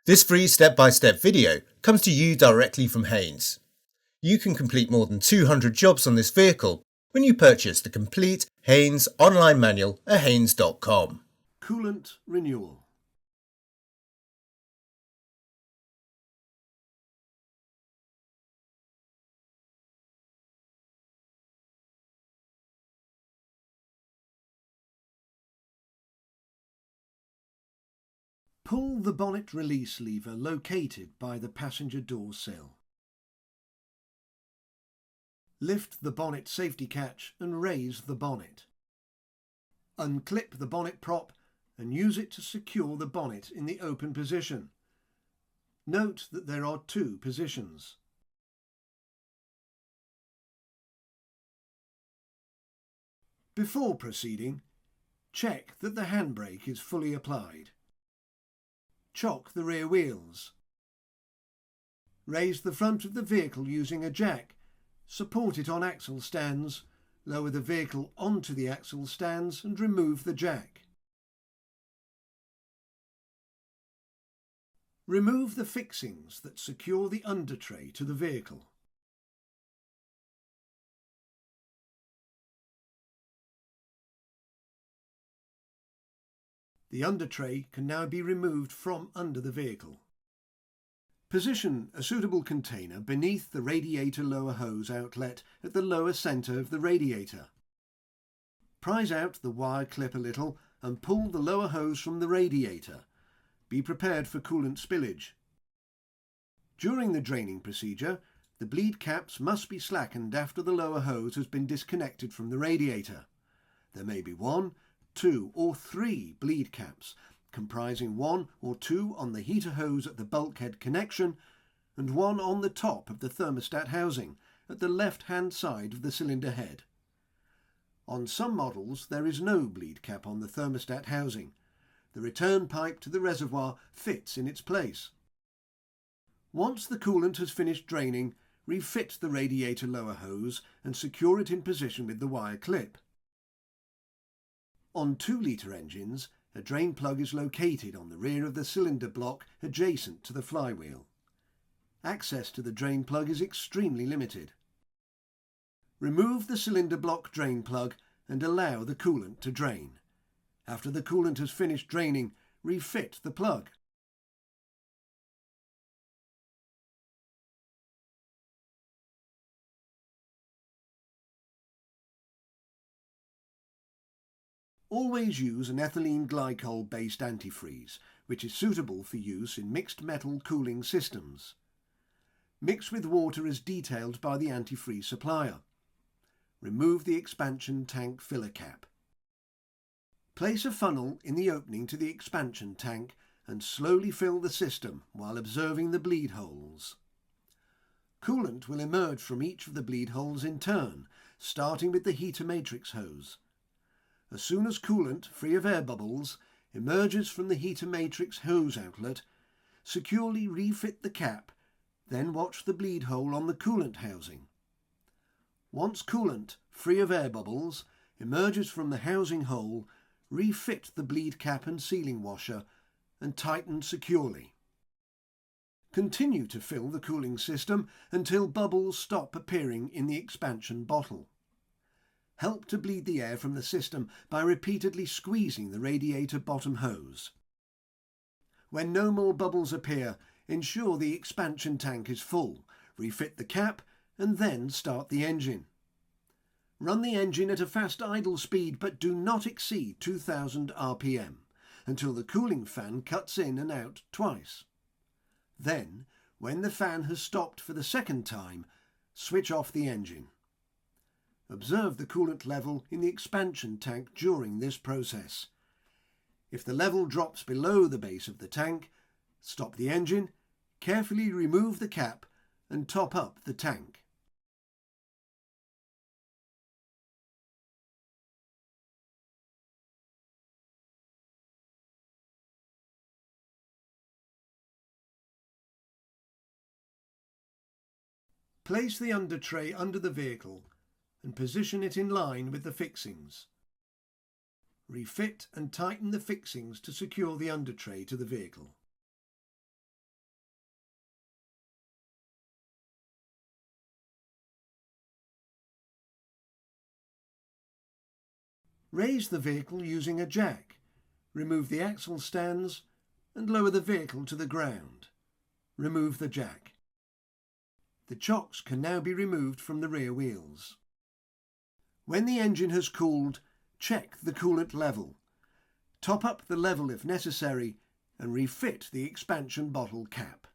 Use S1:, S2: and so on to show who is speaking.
S1: This free step-by-step video comes to you directly from Haynes. You can complete more than 200 jobs on this vehicle when you purchase the complete Haynes online manual at haynes.com.
S2: Coolant renewal. Pull the bonnet release lever located by the passenger door sill. Lift the bonnet safety catch and raise the bonnet. Unclip the bonnet prop and use it to secure the bonnet in the open position. Note that there are two positions. Before proceeding, check that the handbrake is fully applied. Chock the rear wheels. Raise the front of the vehicle using a jack. Support it on axle stands. Lower the vehicle onto the axle stands and remove the jack. Remove the fixings that secure the undertray to the vehicle. The undertray can now be removed from under the vehicle. Position a suitable container beneath the radiator lower hose outlet at the lower centre of the radiator. Prise out the wire clip a little and pull the lower hose from the radiator. Be prepared for coolant spillage. During the draining procedure, the bleed caps must be slackened after the lower hose has been disconnected from the radiator. There may be 1, 2 or 3 bleed caps, comprising 1 or 2 on the heater hose at the bulkhead connection and 1 on the top of the thermostat housing at the left-hand side of the cylinder head. On some models there is no bleed cap on the thermostat housing. The return pipe to the reservoir fits in its place. Once the coolant has finished draining, refit the radiator lower hose and secure it in position with the wire clip. On 2-litre engines, a drain plug is located on the rear of the cylinder block adjacent to the flywheel. Access to the drain plug is extremely limited. Remove the cylinder block drain plug and allow the coolant to drain. After the coolant has finished draining, refit the plug. Always use an ethylene glycol-based antifreeze, which is suitable for use in mixed metal cooling systems. Mix with water as detailed by the antifreeze supplier. Remove the expansion tank filler cap. Place a funnel in the opening to the expansion tank and slowly fill the system while observing the bleed holes. Coolant will emerge from each of the bleed holes in turn, starting with the heater matrix hose. As soon as coolant, free of air bubbles, emerges from the heater matrix hose outlet, securely refit the cap, then watch the bleed hole on the coolant housing. Once coolant, free of air bubbles, emerges from the housing hole, refit the bleed cap and sealing washer and tighten securely. Continue to fill the cooling system until bubbles stop appearing in the expansion bottle. Help to bleed the air from the system by repeatedly squeezing the radiator bottom hose. When no more bubbles appear, ensure the expansion tank is full, refit the cap and then start the engine. Run the engine at a fast idle speed but do not exceed 2000 RPM until the cooling fan cuts in and out twice. Then, when the fan has stopped for the second time, switch off the engine. Observe the coolant level in the expansion tank during this process. If the level drops below the base of the tank, stop the engine, carefully remove the cap and top up the tank. Place the undertray under the vehicle and position it in line with the fixings. Refit and tighten the fixings to secure the undertray to the vehicle. Raise the vehicle using a jack, remove the axle stands and lower the vehicle to the ground. Remove the jack. The chocks can now be removed from the rear wheels. When the engine has cooled, check the coolant level. Top up the level if necessary and refit the expansion bottle cap.